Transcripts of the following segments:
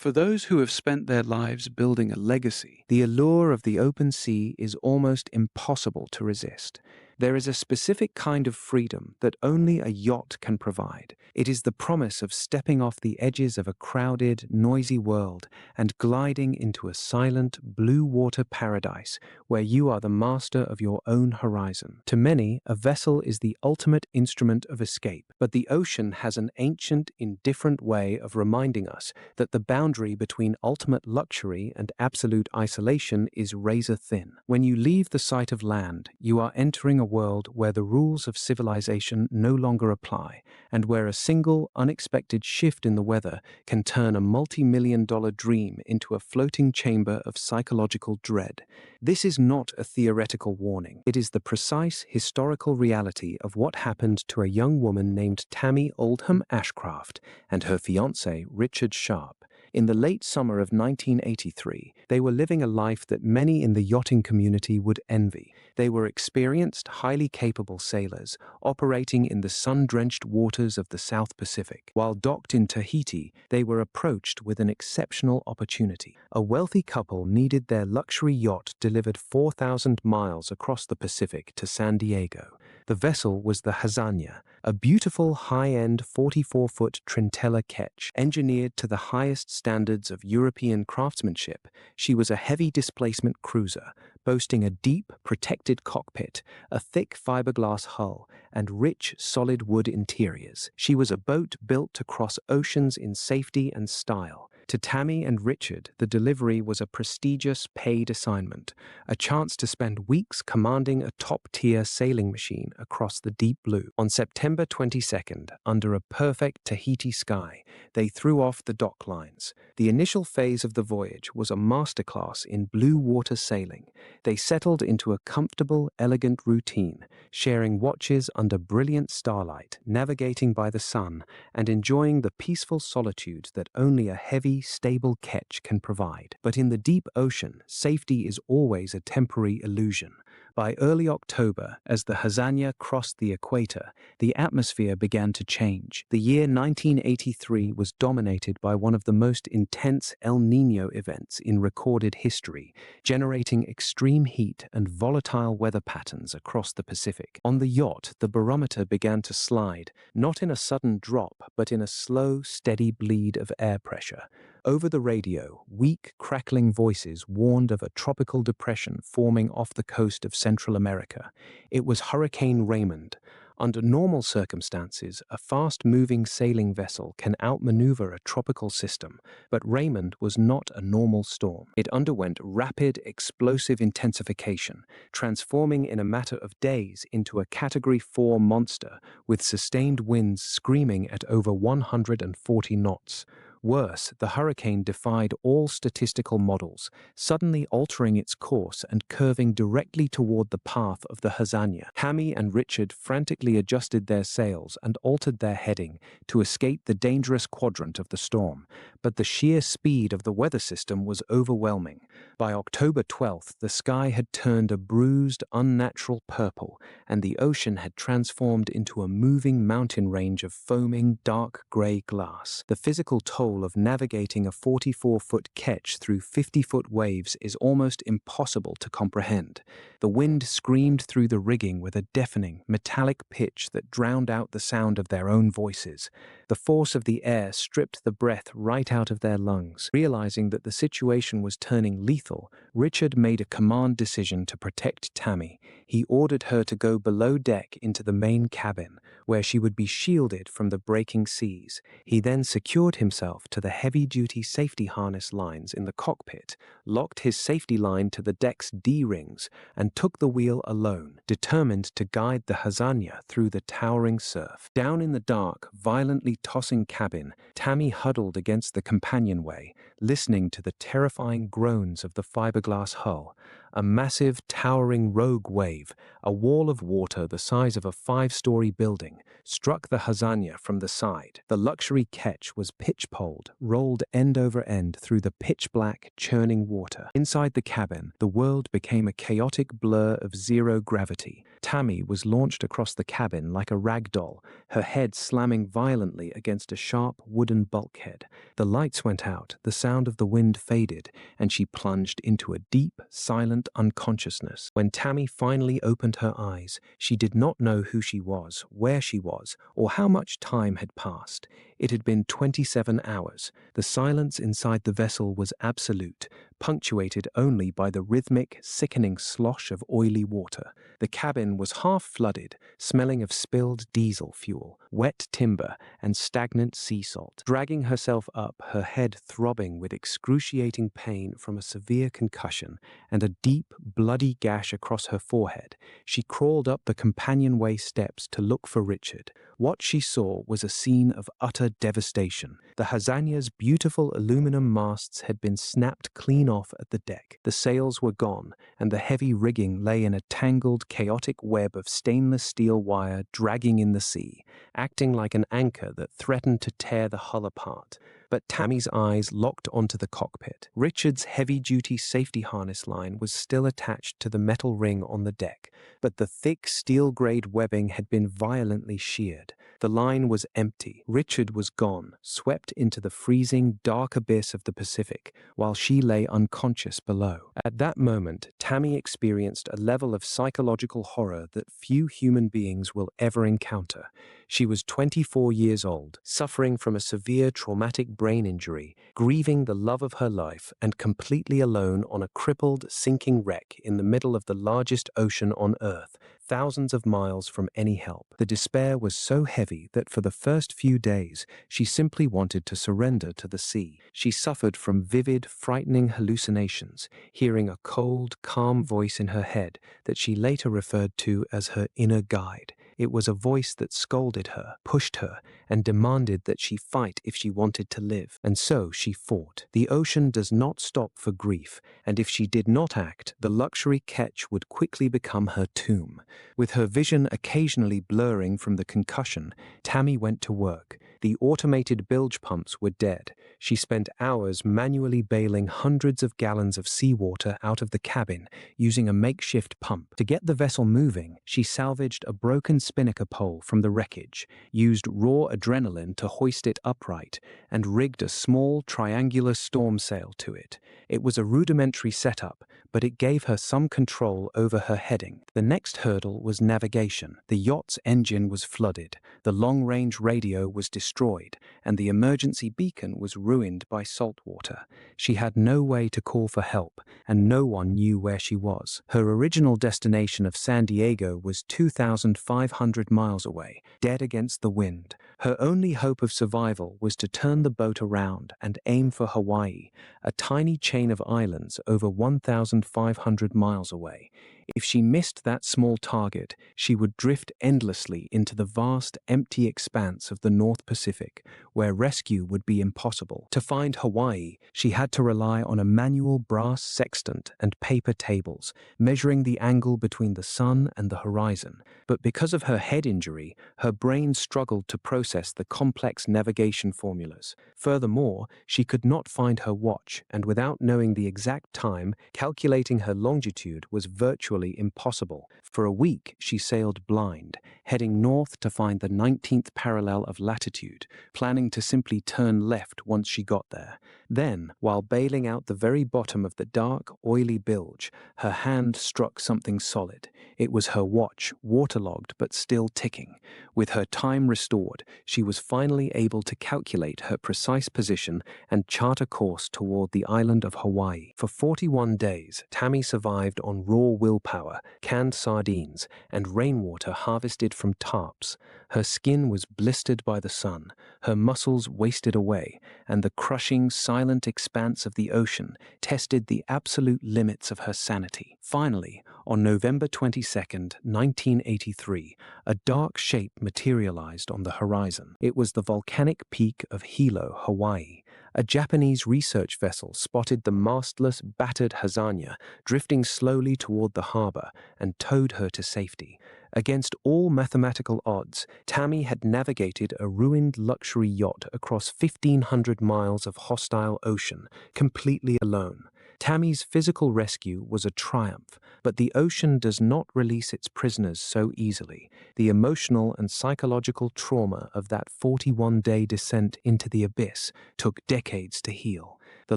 For those who have spent their lives building a legacy, The allure of the open sea is almost impossible to resist. There is a specific kind of freedom that only a yacht can provide. It is the promise of stepping off the edges of a crowded, noisy world and gliding into a silent, blue water paradise where you are the master of your own horizon. To many, a vessel is the ultimate instrument of escape, but the ocean has an ancient, indifferent way of reminding us that the boundary between ultimate luxury and absolute isolation is razor thin. When you leave the sight of land, you are entering a world where the rules of civilization no longer apply, and where a single, unexpected shift in the weather can turn a multi-million-dollar dream into a floating chamber of psychological dread. This is not a theoretical warning. It is the precise historical reality of what happened to a young woman named Tami Oldham Ashcraft and her fiancé, Richard Sharp. In the late summer of 1983, they were living a life that many in the yachting community would envy. They were experienced, highly capable sailors, operating in the sun-drenched waters of the South Pacific. While docked in Tahiti, they were approached with an exceptional opportunity. A wealthy couple needed their luxury yacht delivered 4,000 miles across the Pacific to San Diego. The vessel was the Hazaña, a beautiful high-end 44-foot Trintella ketch. Engineered to the highest standards of European craftsmanship, she was a heavy displacement cruiser, boasting a deep, protected cockpit, a thick fiberglass hull, and rich, solid wood interiors. She was a boat built to cross oceans in safety and style. To Tami and Richard, the delivery was a prestigious paid assignment, a chance to spend weeks commanding a top-tier sailing machine across the deep blue. On September 22nd, under a perfect Tahiti sky, they threw off the dock lines. The initial phase of the voyage was a masterclass in blue water sailing. They settled into a comfortable, elegant routine, sharing watches under brilliant starlight, navigating by the sun, and enjoying the peaceful solitude that only a heavy, stable ketch can provide. But in the deep ocean, safety is always a temporary illusion. By early October, as the Hazaña crossed the equator, the atmosphere began to change. The year 1983 was dominated by one of the most intense El Niño events in recorded history, generating extreme heat and volatile weather patterns across the Pacific. On the yacht, the barometer began to slide, not in a sudden drop, but in a slow, steady bleed of air pressure. Over the radio, weak, crackling voices warned of a tropical depression forming off the coast of Central America. It was Hurricane Raymond. Under normal circumstances, a fast-moving sailing vessel can outmaneuver a tropical system, but Raymond was not a normal storm. It underwent rapid, explosive intensification, transforming in a matter of days into a Category 4 monster with sustained winds screaming at over 140 knots. Worse, the hurricane defied all statistical models, suddenly altering its course and curving directly toward the path of the Hazaña. Tami and Richard frantically adjusted their sails and altered their heading to escape the dangerous quadrant of the storm, but the sheer speed of the weather system was overwhelming. By October 12th, the sky had turned a bruised, unnatural purple, and the ocean had transformed into a moving mountain range of foaming, dark gray glass. The physical toll of navigating a 44-foot ketch through 50-foot waves is almost impossible to comprehend. The wind screamed through the rigging with a deafening, metallic pitch that drowned out the sound of their own voices. The force of the air stripped the breath right out of their lungs. Realizing that the situation was turning lethal, Richard made a command decision to protect Tami. He ordered her to go below deck into the main cabin, where she would be shielded from the breaking seas. He then secured himself to the heavy-duty safety harness lines in the cockpit, locked his safety line to the deck's D-rings, and took the wheel alone, determined to guide the Hazaña through the towering surf. Down in the dark, violently tossing cabin, Tami huddled against the companionway, listening to the terrifying groans of the fiberglass hull. A massive, towering rogue wave, a wall of water the size of a 5-story building, struck the Hazaña from the side. The luxury ketch was pitch-poled, rolled end over end through the pitch-black, churning water. Inside the cabin, the world became a chaotic blur of zero gravity. Tami was launched across the cabin like a rag doll, her head slamming violently against a sharp wooden bulkhead. The lights went out, the sound of the wind faded, and she plunged into a deep, silent unconsciousness. When Tami finally opened her eyes, she did not know who she was, where she was, or how much time had passed. It had been 27 hours. The silence inside the vessel was absolute, punctuated only by the rhythmic, sickening slosh of oily water. The cabin was half flooded, smelling of spilled diesel fuel, wet timber, and stagnant sea salt. Dragging herself up, her head throbbing with excruciating pain from a severe concussion and a deep, bloody gash across her forehead, she crawled up the companionway steps to look for Richard. What she saw was a scene of utter devastation. The Hazaña's beautiful aluminum masts had been snapped clean off at the deck. The sails were gone, and the heavy rigging lay in a tangled, chaotic web of stainless steel wire dragging in the sea, acting like an anchor that threatened to tear the hull apart. But Tami's eyes locked onto the cockpit. Richard's heavy-duty safety harness line was still attached to the metal ring on the deck, but the thick steel-grade webbing had been violently sheared. The line was empty. Richard was gone, swept into the freezing, dark abyss of the Pacific, while she lay unconscious below. At that moment, Tami experienced a level of psychological horror that few human beings will ever encounter. She was 24 years old, suffering from a severe traumatic brain injury, grieving the love of her life, and completely alone on a crippled, sinking wreck in the middle of the largest ocean on Earth, thousands of miles from any help. The despair was so heavy that for the first few days, she simply wanted to surrender to the sea. She suffered from vivid, frightening hallucinations, hearing a cold, calm voice in her head that she later referred to as her inner guide. It was a voice that scolded her, pushed her, and demanded that she fight if she wanted to live. And so she fought. The ocean does not stop for grief, and if she did not act, the luxury ketch would quickly become her tomb. With her vision occasionally blurring from the concussion, Tami went to work. The automated bilge pumps were dead. She spent hours manually bailing hundreds of gallons of seawater out of the cabin using a makeshift pump. To get the vessel moving, she salvaged a broken spinnaker pole from the wreckage, used raw adrenaline to hoist it upright, and rigged a small triangular storm sail to it. It was a rudimentary setup, but it gave her some control over her heading. The next hurdle was navigation. The yacht's engine was flooded, the long-range radio was destroyed, and the emergency beacon was ruined by salt water. She had no way to call for help, and no one knew where she was. Her original destination of San Diego was 2,500 miles away, dead against the wind. Her only hope of survival was to turn the boat around and aim for Hawaii, a tiny chain of islands over 1,500 miles away. If she missed that small target, she would drift endlessly into the vast, empty expanse of the North Pacific, where rescue would be impossible. To find Hawaii, she had to rely on a manual brass sextant and paper tables, measuring the angle between the sun and the horizon. But because of her head injury, her brain struggled to process the complex navigation formulas. Furthermore, she could not find her watch, and without knowing the exact time, calculating her longitude was virtually impossible. For a week, she sailed blind, heading north to find the 19th parallel of latitude, planning to simply turn left once she got there. Then, while bailing out the very bottom of the dark, oily bilge, her hand struck something solid. It was her watch, waterlogged but still ticking. With her time restored, she was finally able to calculate her precise position and chart a course toward the island of Hawaii. For 41 days, Tami survived on raw willpower, canned sardines, and rainwater harvested from tarps. Her skin was blistered by the sun, her muscles wasted away, and the crushing, silent expanse of the ocean tested the absolute limits of her sanity. Finally, on November 22nd, 1983, a dark shape materialized on the horizon. It was the volcanic peak of Hilo, Hawaii, A Japanese research vessel spotted the mastless, battered Hazaña drifting slowly toward the harbor and towed her to safety. Against all mathematical odds, Tami had navigated a ruined luxury yacht across 1,500 miles of hostile ocean, completely alone. Tami's physical rescue was a triumph, but the ocean does not release its prisoners so easily. The emotional and psychological trauma of that 41-day descent into the abyss took decades to heal. The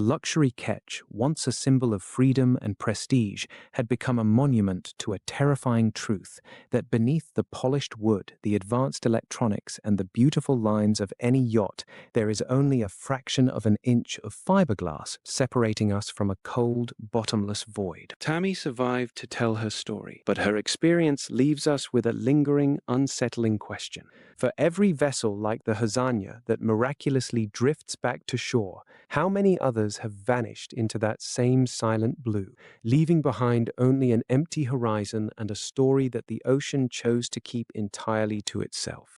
luxury ketch, once a symbol of freedom and prestige, had become a monument to a terrifying truth that beneath the polished wood, the advanced electronics, and the beautiful lines of any yacht, there is only a fraction of an inch of fiberglass separating us from a cold, bottomless void. Tami survived to tell her story, but her experience leaves us with a lingering, unsettling question. For every vessel like the Hazaña that miraculously drifts back to shore, how many others have vanished into that same silent blue, leaving behind only an empty horizon and a story that the ocean chose to keep entirely to itself?